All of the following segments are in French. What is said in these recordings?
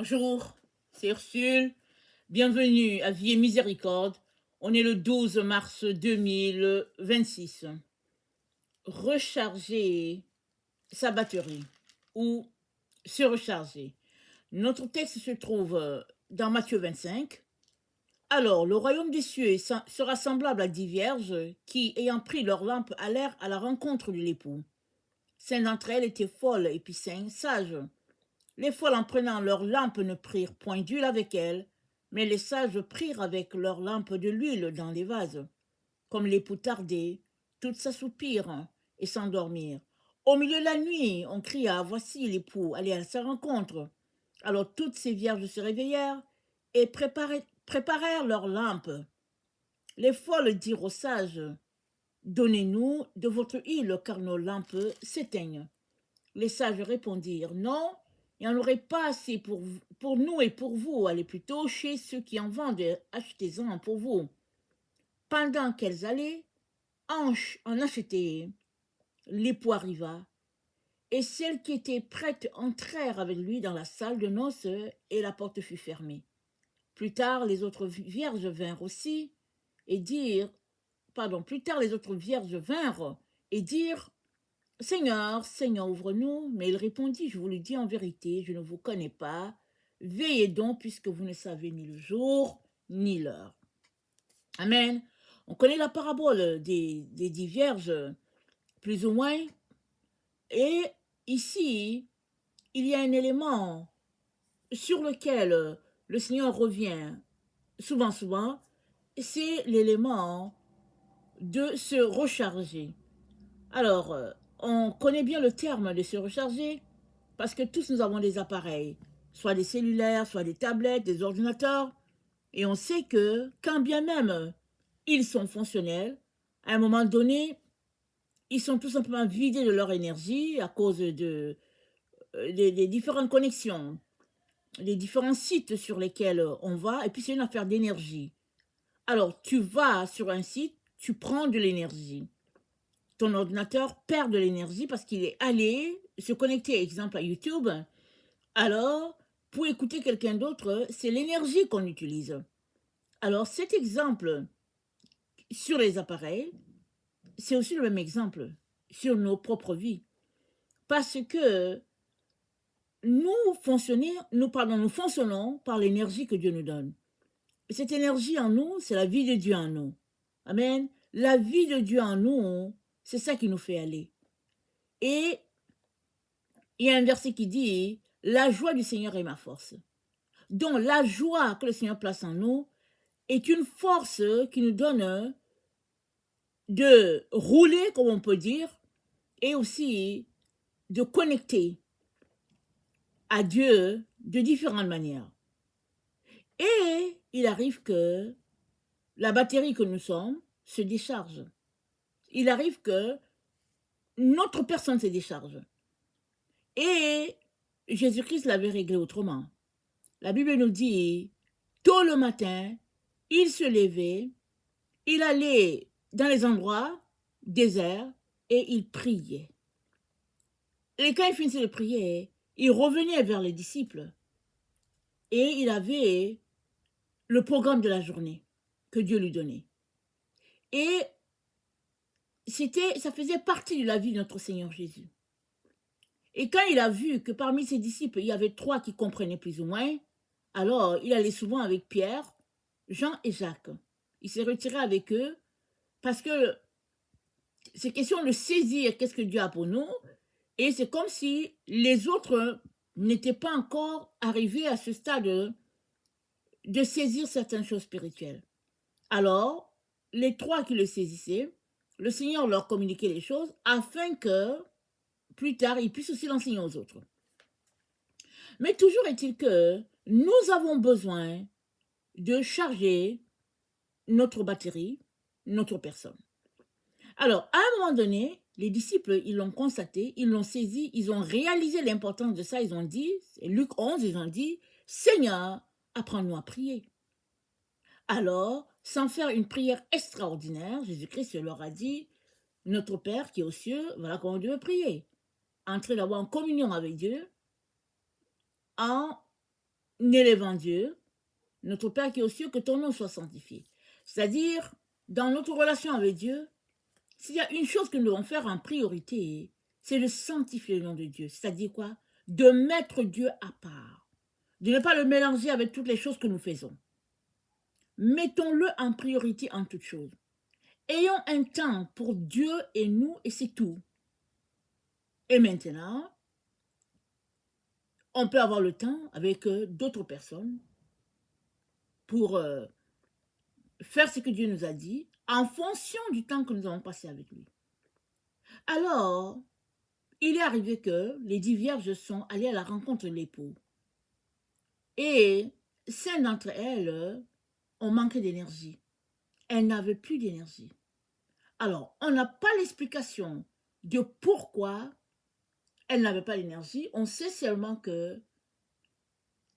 Bonjour, c'est Ursule. Bienvenue à Vie et Miséricorde. On est le 12 mars 2026. Recharger sa batterie ou se recharger. Notre texte se trouve dans Matthieu 25. Alors, le royaume des cieux sera semblable à 10 vierges qui, ayant pris leur lampe, allèrent à la rencontre de l'époux. 5 d'entre elles étaient folles et puis 5 sages. Les folles, en prenant leurs lampes, ne prirent point d'huile avec elles, mais les sages prirent avec leurs lampes de l'huile dans les vases. Comme l'époux tardait, toutes s'assoupirent et s'endormirent. Au milieu de la nuit, on cria, voici l'époux, allez à sa rencontre. Alors toutes ces vierges se réveillèrent et préparèrent leurs lampes. Les folles dirent aux sages, donnez-nous de votre huile, car nos lampes s'éteignent. Les sages répondirent, non, il n'y en aurait pas assez pour nous et pour vous. Allez plutôt chez ceux qui en vendent, achetez-en pour vous. Pendant qu'elles allaient en acheter, l'époux arriva, et celles qui étaient prêtes entrèrent avec lui dans la salle de noces, et la porte fut fermée. Plus tard, les autres vierges vinrent aussi, et dirent, plus tard les autres vierges vinrent et dirent, Seigneur, Seigneur, ouvre-nous. Mais il répondit, je vous le dis en vérité, je ne vous connais pas. Veillez donc, puisque vous ne savez ni le jour ni l'heure. Amen. On connaît la parabole des 10 vierges, plus ou moins. Et ici, il y a un élément sur lequel le Seigneur revient souvent, c'est l'élément de se recharger. Alors, on connaît bien le terme de se recharger parce que tous nous avons des appareils, soit des cellulaires, soit des tablettes, des ordinateurs, et on sait que quand bien même ils sont fonctionnels, à un moment donné, ils sont tout simplement vidés de leur énergie à cause des différentes connexions, des différents sites sur lesquels on va, et puis c'est une affaire d'énergie. Alors, tu vas sur un site, tu prends de l'énergie. Ton ordinateur perd de l'énergie parce qu'il est allé se connecter, exemple, à YouTube. Alors, pour écouter quelqu'un d'autre, c'est l'énergie qu'on utilise. Alors, cet exemple sur les appareils, c'est aussi le même exemple sur nos propres vies. Parce que nous fonctionnons par l'énergie que Dieu nous donne. Et cette énergie en nous, c'est la vie de Dieu en nous. Amen. La vie de Dieu en nous, c'est ça qui nous fait aller. Et il y a un verset qui dit, la joie du Seigneur est ma force. Donc, la joie que le Seigneur place en nous est une force qui nous donne de rouler, comme on peut dire, et aussi de connecter à Dieu de différentes manières. Et il arrive que la batterie que nous sommes se décharge. Il arrive que notre personne se décharge. Et Jésus-Christ l'avait réglé autrement. La Bible nous dit, tôt le matin, il se levait, il allait dans les endroits déserts et il priait. Et quand il finissait de prier, il revenait vers les disciples et il avait le programme de la journée que Dieu lui donnait. Et ça faisait partie de la vie de notre Seigneur Jésus. Et quand il a vu que parmi ses disciples, il y avait 3 qui comprenaient plus ou moins, alors il allait souvent avec Pierre, Jean et Jacques. Il s'est retiré avec eux parce que c'est question de saisir qu'est-ce que Dieu a pour nous, et c'est comme si les autres n'étaient pas encore arrivés à ce stade de saisir certaines choses spirituelles. Alors, les 3 qui le saisissaient, le Seigneur leur communiquait les choses afin que plus tard, ils puissent aussi l'enseigner aux autres. Mais toujours est-il que nous avons besoin de charger notre batterie, notre personne. Alors, à un moment donné, les disciples, ils l'ont constaté, ils l'ont saisi, ils ont réalisé l'importance de ça, ils ont dit, Luc 11, ils ont dit, Seigneur, apprends-nous à prier. Alors, sans faire une prière extraordinaire, Jésus-Christ leur a dit, notre Père qui est aux cieux, voilà comment Dieu veut prier. Entrer d'abord en communion avec Dieu, en n'élèvant Dieu, notre Père qui est aux cieux, que ton nom soit sanctifié. C'est-à-dire, dans notre relation avec Dieu, s'il y a une chose que nous devons faire en priorité, c'est de sanctifier le nom de Dieu. C'est-à-dire quoi? De mettre Dieu à part. De ne pas le mélanger avec toutes les choses que nous faisons. Mettons-le en priorité en toutes choses. Ayons un temps pour Dieu et nous, et c'est tout. Et maintenant, on peut avoir le temps avec d'autres personnes pour faire ce que Dieu nous a dit en fonction du temps que nous avons passé avec lui. Alors, il est arrivé que les 10 vierges sont allées à la rencontre de l'époux. Et 5 d'entre elles ont manqué d'énergie. Elles n'avaient plus d'énergie. Alors, on n'a pas l'explication de pourquoi elles n'avaient pas d'énergie. On sait seulement que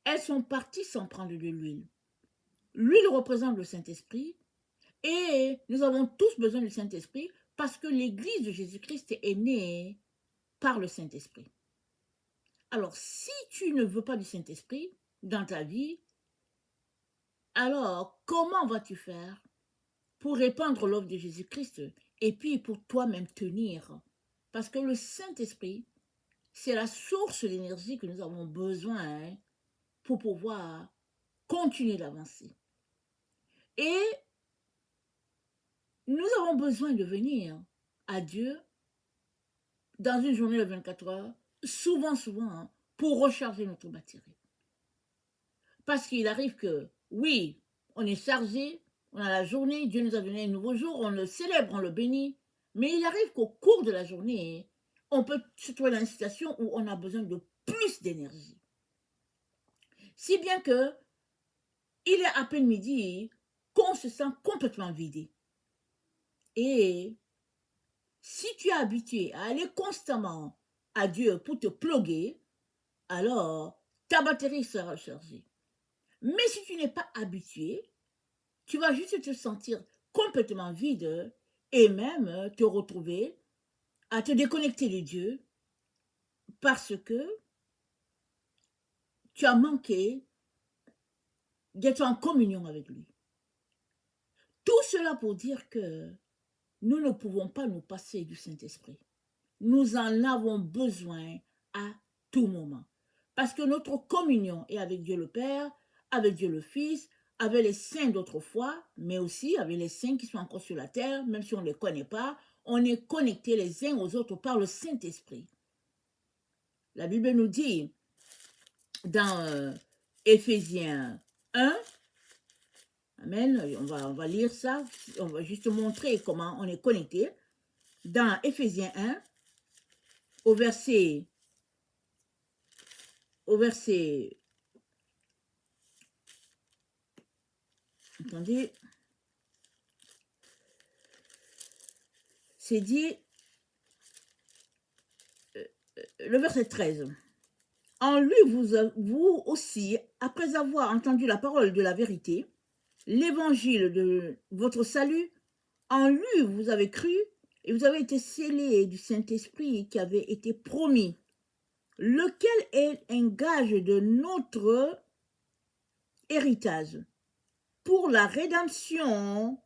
elles sont parties sans prendre de l'huile. L'huile représente le Saint-Esprit et nous avons tous besoin du Saint-Esprit parce que l'Église de Jésus-Christ est née par le Saint-Esprit. Alors, si tu ne veux pas du Saint-Esprit dans ta vie, alors comment vas-tu faire pour répandre l'œuvre de Jésus-Christ et puis pour toi-même tenir? Parce que le Saint-Esprit, c'est la source d'énergie que nous avons besoin pour pouvoir continuer d'avancer. Et nous avons besoin de venir à Dieu dans une journée de 24 heures, souvent, pour recharger notre batterie. Parce qu'il arrive que, oui, on est chargé, on a la journée, Dieu nous a donné un nouveau jour, on le célèbre, on le bénit, mais il arrive qu'au cours de la journée, on peut se trouver dans une situation où on a besoin de plus d'énergie. Si bien que, il est à peine midi, qu'on se sent complètement vidé. Et si tu es habitué à aller constamment à Dieu pour te ploguer, alors ta batterie sera rechargée. Mais si tu n'es pas habitué, tu vas juste te sentir complètement vide et même te retrouver à te déconnecter de Dieu parce que tu as manqué d'être en communion avec lui. Tout cela pour dire que nous ne pouvons pas nous passer du Saint-Esprit. Nous en avons besoin à tout moment. Parce que notre communion est avec Dieu le Père, avec Dieu le Fils, avec les saints d'autrefois, mais aussi avec les saints qui sont encore sur la terre, même si on ne les connaît pas, on est connectés les uns aux autres par le Saint-Esprit. La Bible nous dit dans Éphésiens 1, amen, on va lire ça, on va juste montrer comment on est connecté. Dans Éphésiens 1, au verset, attendez, c'est dit, le verset 13. En lui, vous aussi, après avoir entendu la parole de la vérité, l'évangile de votre salut, en lui, vous avez cru et vous avez été scellés du Saint-Esprit qui avait été promis, lequel est un gage de notre héritage pour la rédemption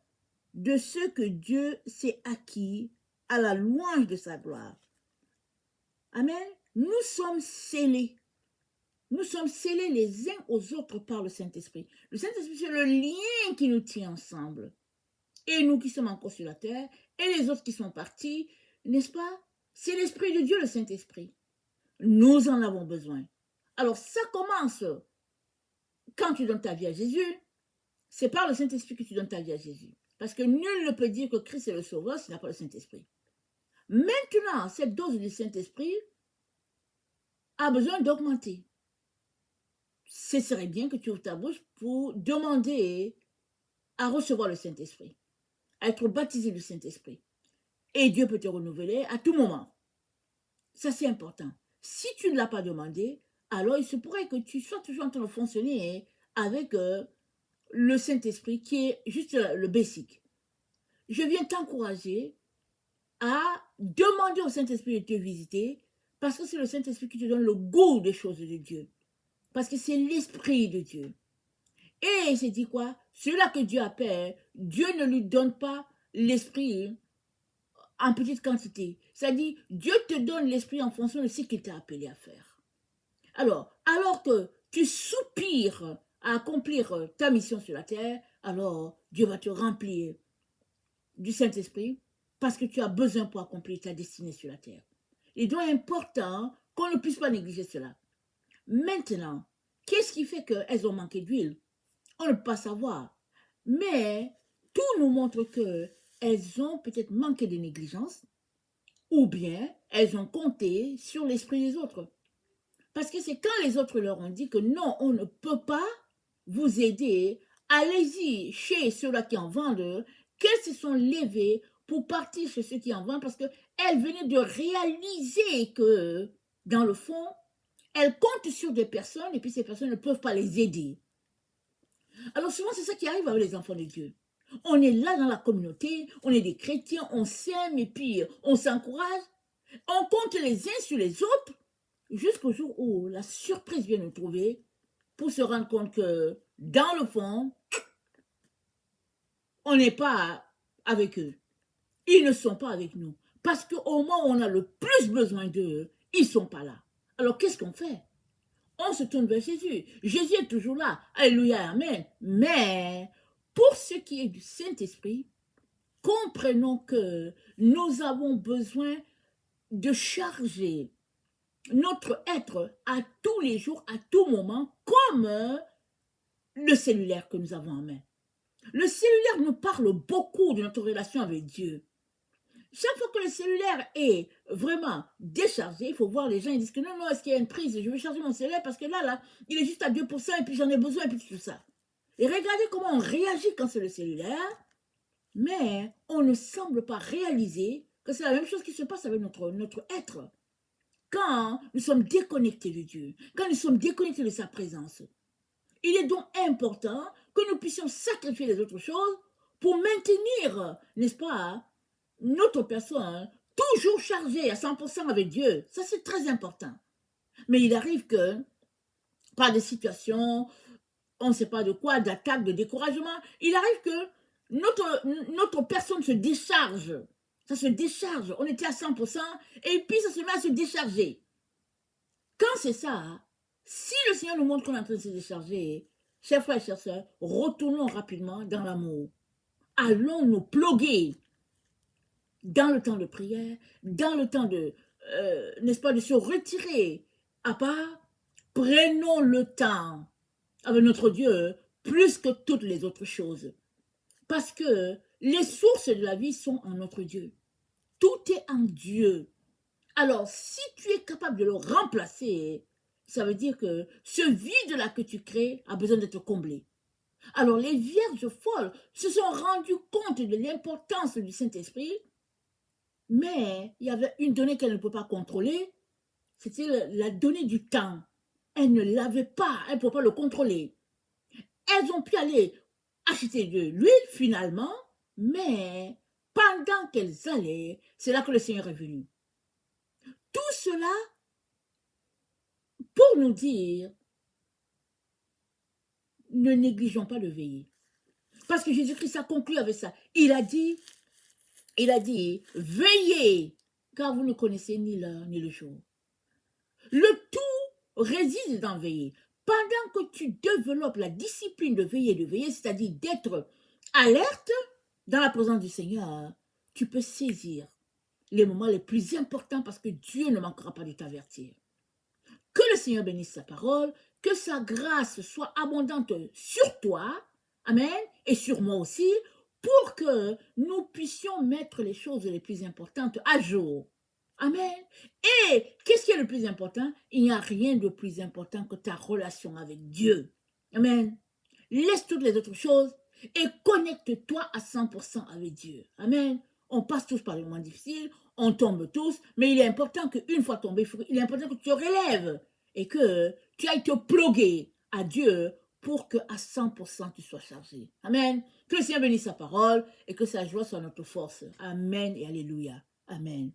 de ce que Dieu s'est acquis à la louange de sa gloire. Amen. Nous sommes scellés. Nous sommes scellés les uns aux autres par le Saint-Esprit. Le Saint-Esprit, c'est le lien qui nous tient ensemble. Et nous qui sommes encore sur la terre, et les autres qui sont partis, n'est-ce pas? C'est l'Esprit de Dieu, le Saint-Esprit. Nous en avons besoin. Alors, ça commence quand tu donnes ta vie à Jésus. C'est par le Saint-Esprit que tu donnes ta vie à Jésus. Parce que nul ne peut dire que Christ est le Sauveur s'il n'a pas le Saint-Esprit. Maintenant, cette dose du Saint-Esprit a besoin d'augmenter. Ce serait bien que tu ouvres ta bouche pour demander à recevoir le Saint-Esprit, à être baptisé du Saint-Esprit. Et Dieu peut te renouveler à tout moment. Ça, c'est important. Si tu ne l'as pas demandé, alors il se pourrait que tu sois toujours en train de fonctionner avec le Saint-Esprit qui est juste le basic. Je viens t'encourager à demander au Saint-Esprit de te visiter parce que c'est le Saint-Esprit qui te donne le goût des choses de Dieu. Parce que c'est l'Esprit de Dieu. Et c'est dit quoi? Celui-là que Dieu appelle, Dieu ne lui donne pas l'Esprit en petite quantité. C'est-à-dire, Dieu te donne l'Esprit en fonction de ce qu'il t'a appelé à faire. Alors que tu soupires à accomplir ta mission sur la terre, alors Dieu va te remplir du Saint-Esprit parce que tu as besoin pour accomplir ta destinée sur la terre. Il est donc important qu'on ne puisse pas négliger cela. Maintenant, qu'est-ce qui fait qu'elles ont manqué d'huile? On ne peut pas savoir. Mais tout nous montre qu'elles ont peut-être manqué de négligence ou bien elles ont compté sur l'esprit des autres. Parce que c'est quand les autres leur ont dit que non, on ne peut pas vous aider, allez-y chez ceux-là qui en vendent, qu'elles se sont levées pour partir chez ceux qui en vendent parce qu'elles venaient de réaliser que, dans le fond, elles comptent sur des personnes et puis ces personnes ne peuvent pas les aider. Alors souvent, c'est ça qui arrive avec les enfants de Dieu. On est là dans la communauté, on est des chrétiens, on s'aime et puis on s'encourage. On compte les uns sur les autres jusqu'au jour où la surprise vient nous trouver pour se rendre compte que, dans le fond, on n'est pas avec eux. Ils ne sont pas avec nous. Parce qu'au moment où on a le plus besoin d'eux, ils ne sont pas là. Alors qu'est-ce qu'on fait? On se tourne vers Jésus. Jésus est toujours là. Alléluia, amen. Mais pour ce qui est du Saint-Esprit, comprenons que nous avons besoin de charger notre être à tous les jours, à tout moment, comme le cellulaire que nous avons en main. Le cellulaire nous parle beaucoup de notre relation avec Dieu. Chaque fois que le cellulaire est vraiment déchargé, il faut voir les gens, ils disent que non, est-ce qu'il y a une prise? Je vais charger mon cellulaire parce que là, il est juste à 2% et puis j'en ai besoin et puis tout ça. Et regardez comment on réagit quand c'est le cellulaire, mais on ne semble pas réaliser que c'est la même chose qui se passe avec notre être. Quand nous sommes déconnectés de Dieu, quand nous sommes déconnectés de sa présence, il est donc important que nous puissions sacrifier les autres choses pour maintenir, n'est-ce pas, notre personne toujours chargée à 100% avec Dieu. Ça, c'est très important. Mais il arrive que, par des situations, on ne sait pas de quoi, d'attaque, de découragement, il arrive que notre personne se décharge. Ça se décharge. On était à 100% et puis ça se met à se décharger. Quand c'est ça, si le Seigneur nous montre qu'on est en train de se décharger, chers frères et chers sœurs, retournons rapidement dans l'amour. Allons nous ploguer dans le temps de prière, dans le temps de, n'est-ce pas, de se retirer à part. Prenons le temps avec notre Dieu plus que toutes les autres choses. Parce que les sources de la vie sont en notre Dieu. Tout est en Dieu. Alors, si tu es capable de le remplacer, ça veut dire que ce vide-là que tu crées a besoin d'être comblé. Alors, les vierges folles se sont rendues compte de l'importance du Saint-Esprit, mais il y avait une donnée qu'elles ne pouvaient pas contrôler, c'était la donnée du temps. Elles ne l'avaient pas, elles ne pouvaient pas le contrôler. Elles ont pu aller acheter de l'huile finalement, mais pendant qu'elles allaient, c'est là que le Seigneur est venu. Tout cela pour nous dire, ne négligeons pas de veiller. Parce que Jésus-Christ a conclu avec ça. Il a dit, veillez, car vous ne connaissez ni l'heure ni le jour. Le tout réside dans veiller. Pendant que tu développes la discipline de veiller, c'est-à-dire d'être alerte dans la présence du Seigneur, tu peux saisir les moments les plus importants parce que Dieu ne manquera pas de t'avertir. Que le Seigneur bénisse sa parole, que sa grâce soit abondante sur toi, amen, et sur moi aussi, pour que nous puissions mettre les choses les plus importantes à jour. Amen. Et qu'est-ce qui est le plus important? Il n'y a rien de plus important que ta relation avec Dieu. Amen. Laisse toutes les autres choses et connecte-toi à 100% avec Dieu. Amen. On passe tous par des moments difficiles, on tombe tous, mais il est important qu'une fois tombé, il est important que tu te relèves et que tu ailles te ploguer à Dieu pour qu'à 100% tu sois chargé. Amen. Que le Seigneur bénisse sa parole et que sa joie soit notre force. Amen et alléluia. Amen.